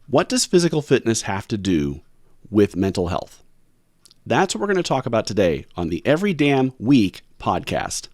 What does physical fitness have to do with mental health? That's what we're going to talk about today on the Every Damn Week podcast.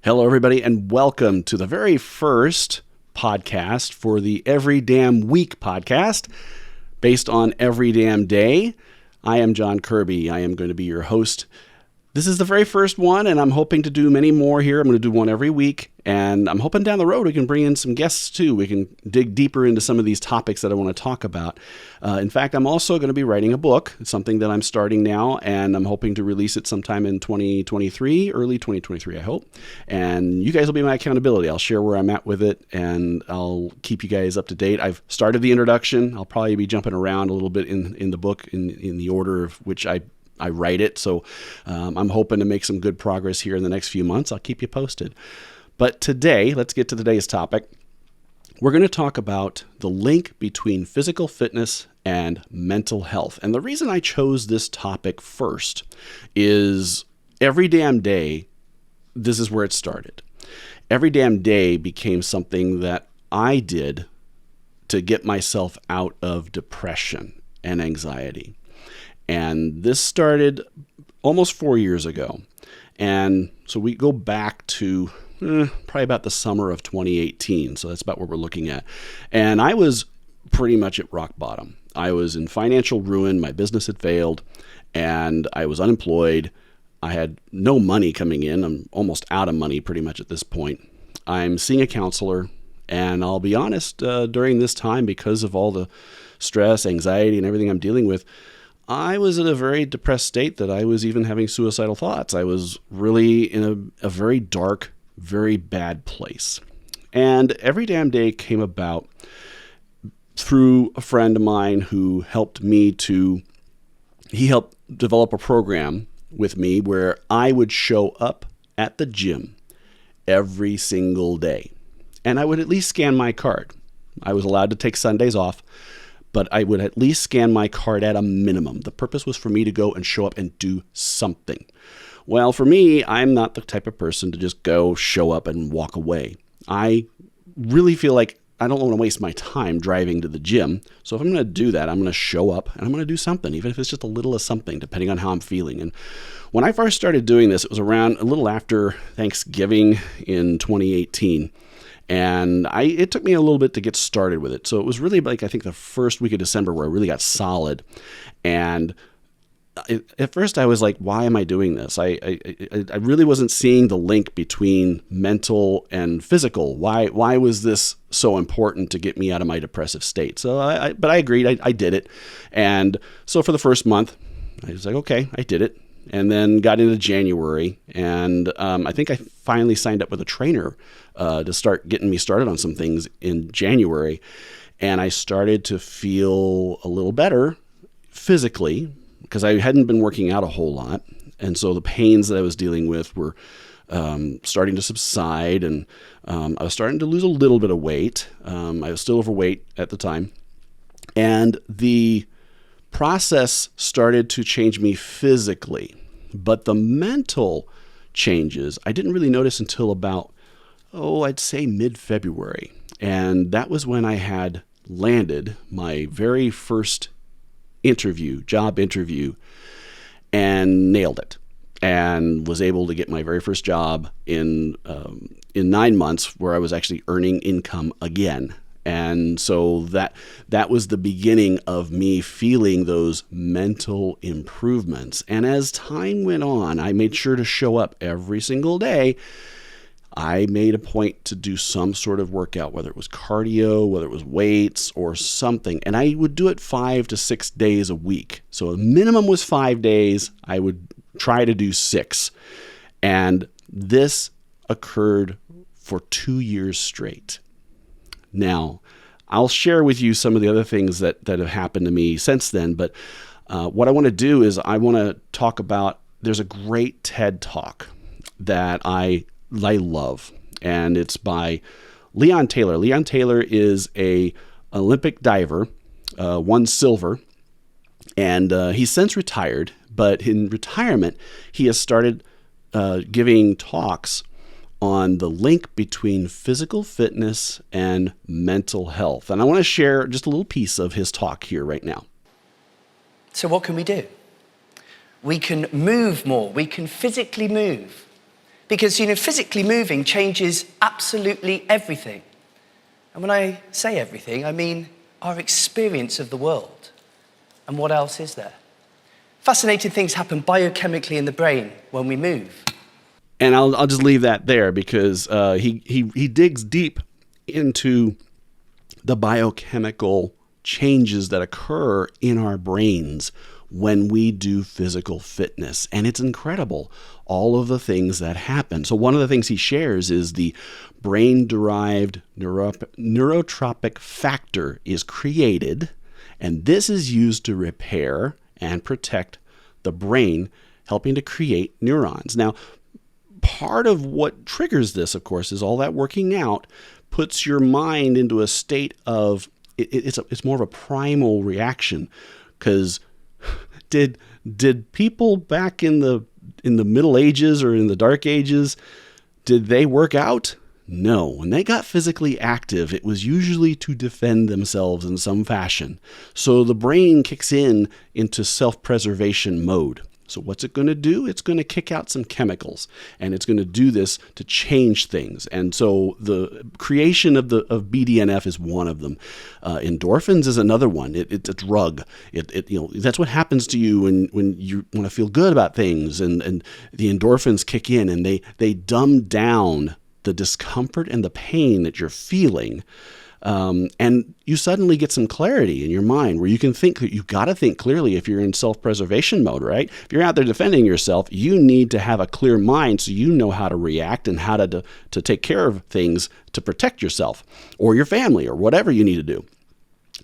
Hello, everybody, and welcome to the very first podcast for the Every Damn Week podcast based on Every Damn Day. I am John Kirby. I am going to be your host. This is the very first one, and I'm hoping to do many more here. I'm going to do one every week, and I'm hoping down the road we can bring in some guests too. We can dig deeper into some of these topics that I want to talk about. In fact, I'm also going to be writing a book. It's something that I'm starting now, and I'm hoping to release it sometime in 2023, early 2023, I hope. And you guys will be my accountability. I'll share where I'm at with it, and I'll keep you guys up to date. I've started the introduction. I'll probably be jumping around a little bit in the book in the order of which I write it. So I'm hoping to make some good progress here in the next few months. I'll keep you posted. But today, let's get to today's topic. We're going to talk about the link between physical fitness and mental health. And the reason I chose this topic first is every damn day, this is where it started. Every damn day became something that I did to get myself out of depression and anxiety. And this started almost 4 years ago. And so we go back to probably about the summer of 2018. So that's about what we're looking at. And I was pretty much at rock bottom. I was in financial ruin. My business had failed, and I was unemployed. I had no money coming in. I'm almost out of money pretty much at this point. I'm seeing a counselor, and I'll be honest, during this time, because of all the stress, anxiety, and everything I'm dealing with, I was in a very depressed state that I was even having suicidal thoughts. I was really in a very dark, very bad place. And every damn day came about through a friend of mine who helped he helped develop a program with me where I would show up at the gym every single day. And I would at least scan my card. I was allowed to take Sundays off, but I would at least scan my card at a minimum. The purpose was for me to go and show up and do something. Well, for me, I'm not the type of person to just go, show up, and walk away. I really feel like I don't want to waste my time driving to the gym. So if I'm going to do that, I'm going to show up and I'm going to do something, even if it's just a little of something, depending on how I'm feeling. And when I first started doing this, it was around a little after Thanksgiving in 2018. And it took me a little bit to get started with it. So it was really like, I think the first week of December where I really got solid. And at first I was like, why am I doing this? I really wasn't seeing the link between mental and physical. Why was this so important to get me out of my depressive state? So but I agreed. I did it. And so for the first month, I was like, okay, I did it. And then got into January, and I think I finally signed up with a trainer to start getting me started on some things in January. And I started to feel a little better physically because I hadn't been working out a whole lot. And so the pains that I was dealing with were starting to subside, and I was starting to lose a little bit of weight. I was still overweight at the time. And the process started to change me physically, but the mental changes I didn't really notice until about, I'd say mid-February. And that was when I had landed my very first job interview, and nailed it, and was able to get my very first job in 9 months, where I was actually earning income again. And so that was the beginning of me feeling those mental improvements. And as time went on, I made sure to show up every single day. I made a point to do some sort of workout, whether it was cardio, whether it was weights or something. And I would do it 5 to 6 days a week. So the minimum was 5 days. I would try to do 6. And this occurred for 2 years straight. Now, I'll share with you some of the other things that have happened to me since then, but what I want to do is I want to talk about, there's a great TED Talk that I love, and it's by Leon Taylor. Leon Taylor is a Olympic diver, won silver, And he's since retired, but in retirement, he has started giving talks on the link between physical fitness and mental health. And I want to share just a little piece of his talk here right now. So what can we do? We can move more. We can physically move. Because, physically moving changes absolutely everything. And when I say everything, I mean our experience of the world. And what else is there? Fascinating things happen biochemically in the brain when we move. And I'll just leave that there because he digs deep into the biochemical changes that occur in our brains when we do physical fitness. And it's incredible, all of the things that happen. So one of the things he shares is the brain-derived neurotropic factor is created, and this is used to repair and protect the brain, helping to create neurons. Now, part of what triggers this, of course, is all that working out puts your mind into a state of, it's more of a primal reaction. Because did people back in the Middle Ages or in the Dark Ages, did they work out? No. When they got physically active, it was usually to defend themselves in some fashion. So the brain kicks into self-preservation mode. So what's it going to do? It's going to kick out some chemicals, and it's going to do this to change things. And so the creation of BDNF is one of them. Endorphins is another one. It's a drug. That's what happens to you when you want to feel good about things, and the endorphins kick in, and they dumb down the discomfort and the pain that you're feeling. And you suddenly get some clarity in your mind where you can think. You've got to think clearly if you're in self-preservation mode, right? If you're out there defending yourself, you need to have a clear mind so you know how to react and how to take care of things to protect yourself or your family or whatever you need to do.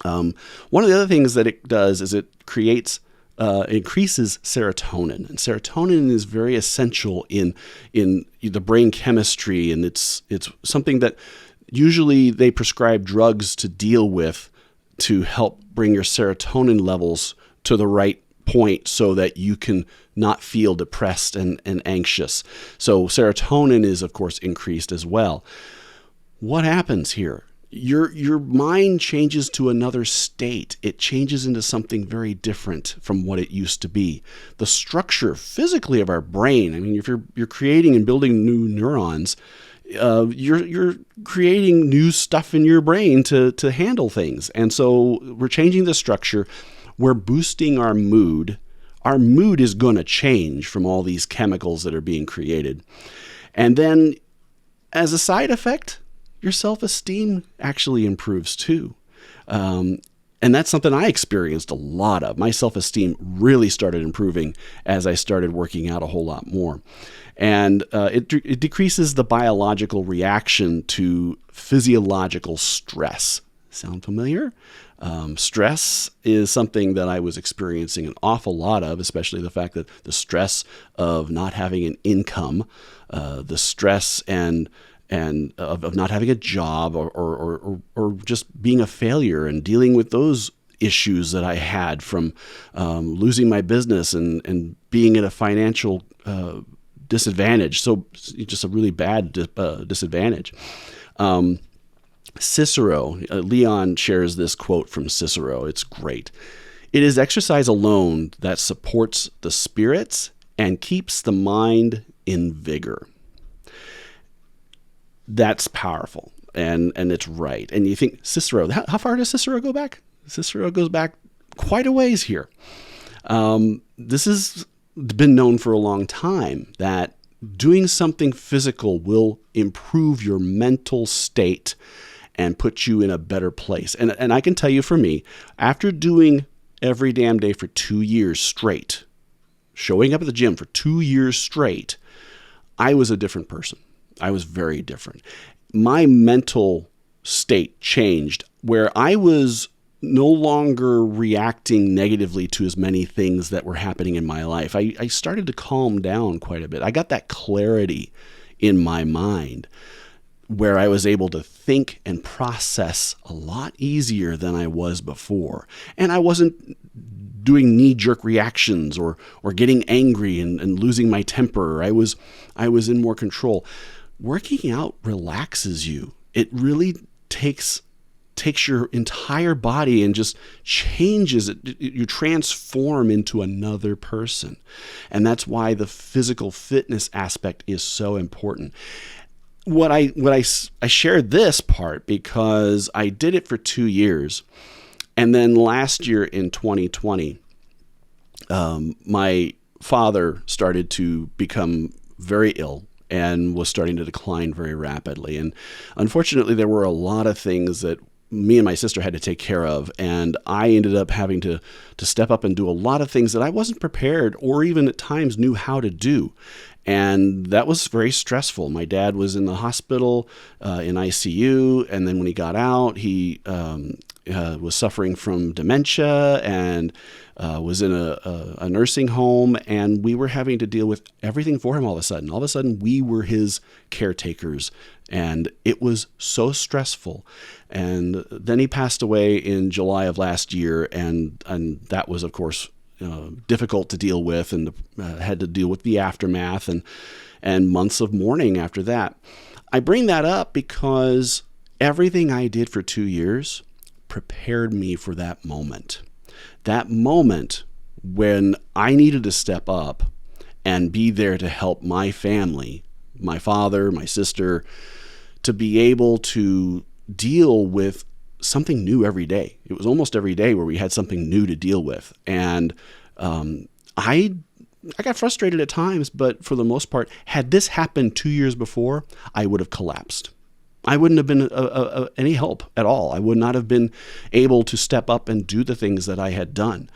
One of the other things that it does is it increases serotonin, and serotonin is very essential in the brain chemistry, and it's something that usually they prescribe drugs to deal with to help bring your serotonin levels to the right point so that you can not feel depressed and anxious. So serotonin is, of course, increased as well. What happens here? Your mind changes to another state. It changes into something very different from what it used to be. The structure physically of our brain, I mean, if you're creating and building new neurons, you're creating new stuff in your brain to handle things. And so we're changing the structure. We're boosting our mood. Our mood is going to change from all these chemicals that are being created. And then as a side effect, your self-esteem actually improves too. And that's something I experienced a lot of. My self-esteem really started improving as I started working out a whole lot more. And it decreases the biological reaction to physiological stress. Sound familiar? Stress is something that I was experiencing an awful lot of, especially the fact that the stress of not having an income, the stress and of not having a job or just being a failure and dealing with those issues that I had from losing my business and being at a financial disadvantage. So just a really bad disadvantage. Cicero, Leon shares this quote from Cicero. It's great. "It is exercise alone that supports the spirits and keeps the mind in vigor." That's powerful, and it's right. And you think Cicero, how far does Cicero go back? Cicero goes back quite a ways here. This has been known for a long time that doing something physical will improve your mental state and put you in a better place. And I can tell you for me, after doing every damn day for 2 years straight, showing up at the gym for 2 years straight, I was a different person. I was very different. My mental state changed where I was no longer reacting negatively to as many things that were happening in my life. I started to calm down quite a bit. I got that clarity in my mind where I was able to think and process a lot easier than I was before. And I wasn't doing knee-jerk reactions or getting angry and losing my temper. I was in more control. Working out relaxes you. It really takes your entire body and just changes it. You transform into another person. And that's why the physical fitness aspect is so important. I shared this part because I did it for 2 years. And then last year in 2020, my father started to become very ill and was starting to decline very rapidly. And unfortunately, there were a lot of things that me and my sister had to take care of, and I ended up having to step up and do a lot of things that I wasn't prepared or even at times knew how to do. And that was very stressful. My dad was in the hospital in ICU, and then when he got out, he was suffering from dementia and was in a nursing home, and we were having to deal with everything for him all of a sudden. All of a sudden, we were his caretakers, and it was so stressful. And then he passed away in July of last year, and that was, of course, difficult to deal with, and had to deal with the aftermath and months of mourning after that. I bring that up because everything I did for 2 years prepared me for that moment. That moment when I needed to step up and be there to help my family, my father, my sister, to be able to deal with something new every day. It was almost every day where we had something new to deal with. And I got frustrated at times, but for the most part, had this happened 2 years before, I would have collapsed. I wouldn't have been any help at all. I would not have been able to step up and do the things that I had done.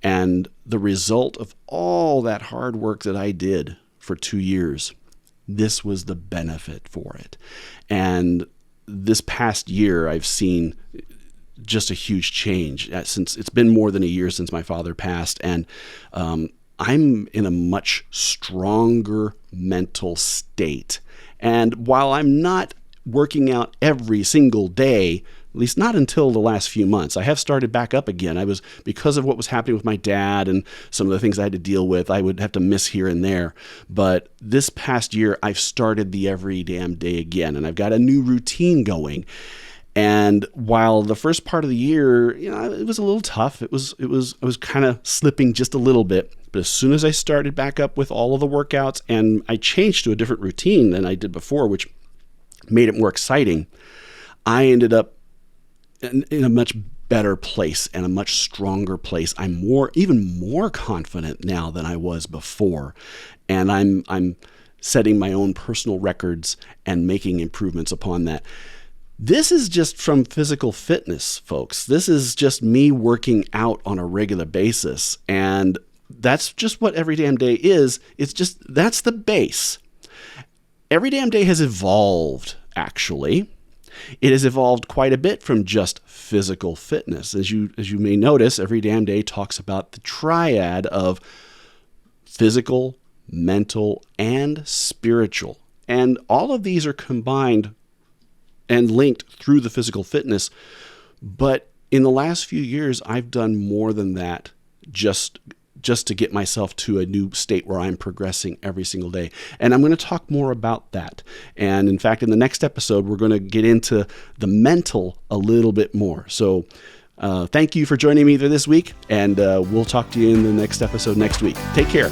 And the result of all that hard work that I did for 2 years, this was the benefit for it. And this past year, I've seen just a huge change since it's been more than a year since my father passed. And I'm in a much stronger mental state. And while I'm not working out every single day, at least not until the last few months, I have started back up again. Because of what was happening with my dad and some of the things I had to deal with, I would have to miss here and there. But this past year, I've started the every damn day again, and I've got a new routine going. And while the first part of the year, it was a little tough. I was kind of slipping just a little bit. But as soon as I started back up with all of the workouts, and I changed to a different routine than I did before, which made it more exciting, I ended up in a much better place and a much stronger place. I'm even more confident now than I was before. And I'm setting my own personal records and making improvements upon that. This is just from physical fitness, folks. This is just me working out on a regular basis. And that's just what Every Damn Day is. That's the base. Every Damn Day has evolved, actually. It has evolved quite a bit from just physical fitness. As you may notice, Every Damn Day talks about the triad of physical, mental, and spiritual. And all of these are combined and linked through the physical fitness. But in the last few years, I've done more than that just to get myself to a new state where I'm progressing every single day. And I'm going to talk more about that. And in fact, in the next episode, we're going to get into the mental a little bit more. So thank you for joining me this week, and we'll talk to you in the next episode next week. Take care.